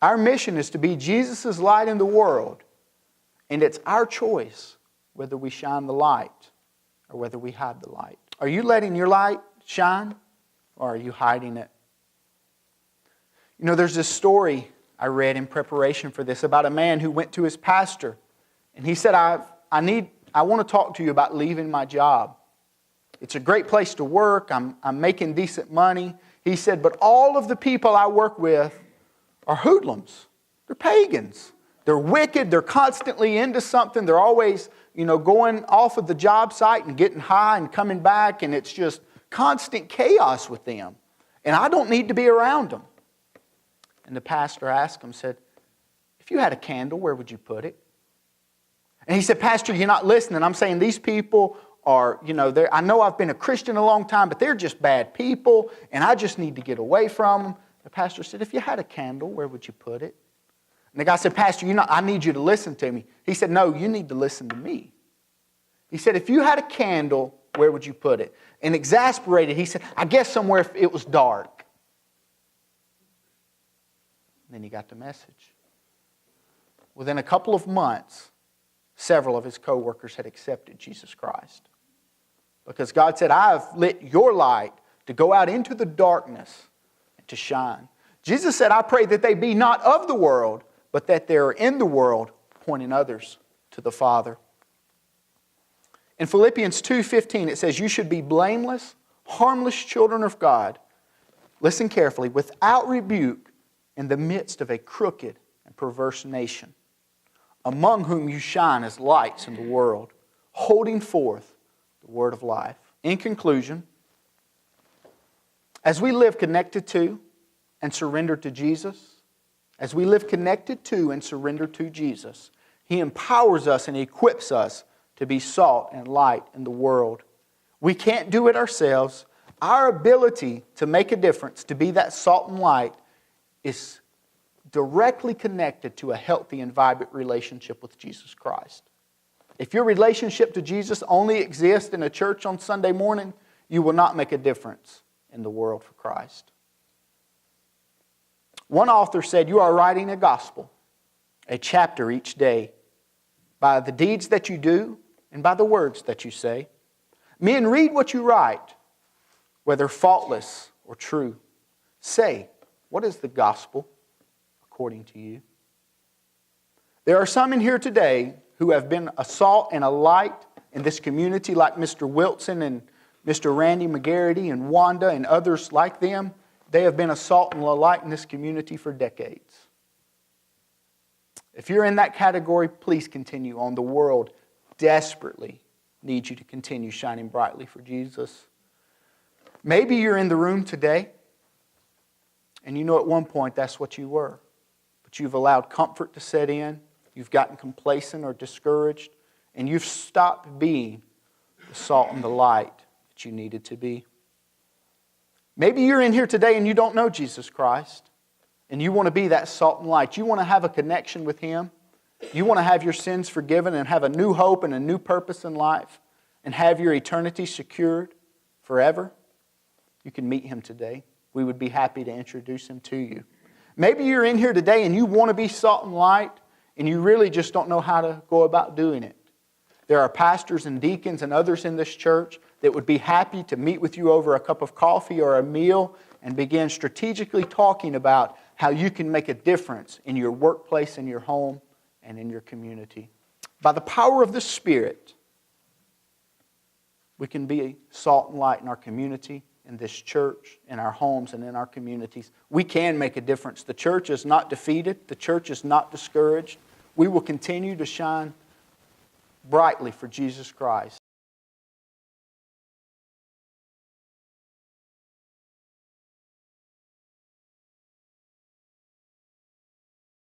Our mission is to be Jesus' light in the world, and it's our choice whether we shine the light or whether we hide the light. Are you letting your light shine, or are you hiding it? You know, there's this story I read in preparation for this about a man who went to his pastor, and he said, I want to talk to you about leaving my job. It's a great place to work. I'm making decent money. He said, but all of the people I work with are hoodlums. They're pagans. They're wicked. They're constantly into something. They're always, going off of the job site and getting high and coming back, and it's just constant chaos with them. And I don't need to be around them. And the pastor asked him, said, if you had a candle, where would you put it? And he said, Pastor, you're not listening. I'm saying these people are, I know I've been a Christian a long time, but they're just bad people, and I just need to get away from them. The pastor said, if you had a candle, where would you put it? And the guy said, Pastor, I need you to listen to me. He said, no, you need to listen to me. He said, if you had a candle, where would you put it? And exasperated, he said, I guess somewhere if it was dark. And then he got the message. Within a couple of months, several of his co-workers had accepted Jesus Christ. Because God said, I have lit your light to go out into the darkness and to shine. Jesus said, I pray that they be not of the world, but that they are in the world, pointing others to the Father. In Philippians 2:15, it says, you should be blameless, harmless children of God. Listen carefully, without rebuke in the midst of a crooked and perverse nation, among whom you shine as lights in the world, holding forth the word of life. In conclusion, as we live connected to and surrendered to Jesus, as we live connected to and surrendered to Jesus, He empowers us and equips us to be salt and light in the world. We can't do it ourselves. Our ability to make a difference, to be that salt and light, is directly connected to a healthy and vibrant relationship with Jesus Christ. If your relationship to Jesus only exists in a church on Sunday morning, you will not make a difference in the world for Christ. One author said, you are writing a gospel, a chapter each day, by the deeds that you do and by the words that you say. Men, read what you write, whether faultless or true. Say, what is the gospel according to you? There are some in here today who have been a salt and a light in this community, like Mr. Wilson and Mr. Randy McGarity and Wanda and others like them. They have been a salt and a light in this community for decades. If you're in that category, please continue on. The world desperately needs you to continue shining brightly for Jesus. Maybe you're in the room today, and at one point that's what you were. But you've allowed comfort to set in, you've gotten complacent or discouraged, and you've stopped being the salt and the light that you needed to be. Maybe you're in here today and you don't know Jesus Christ, and you want to be that salt and light. You want to have a connection with Him. You want to have your sins forgiven and have a new hope and a new purpose in life and have your eternity secured forever. You can meet Him today. We would be happy to introduce Him to you. Maybe you're in here today and you want to be salt and light and you really just don't know how to go about doing it. There are pastors and deacons and others in this church that would be happy to meet with you over a cup of coffee or a meal and begin strategically talking about how you can make a difference in your workplace, in your home, and in your community. By the power of the Spirit, we can be salt and light in our community, in this church, in our homes, and in our communities. We can make a difference. The church is not defeated. The church is not discouraged. We will continue to shine brightly for Jesus Christ.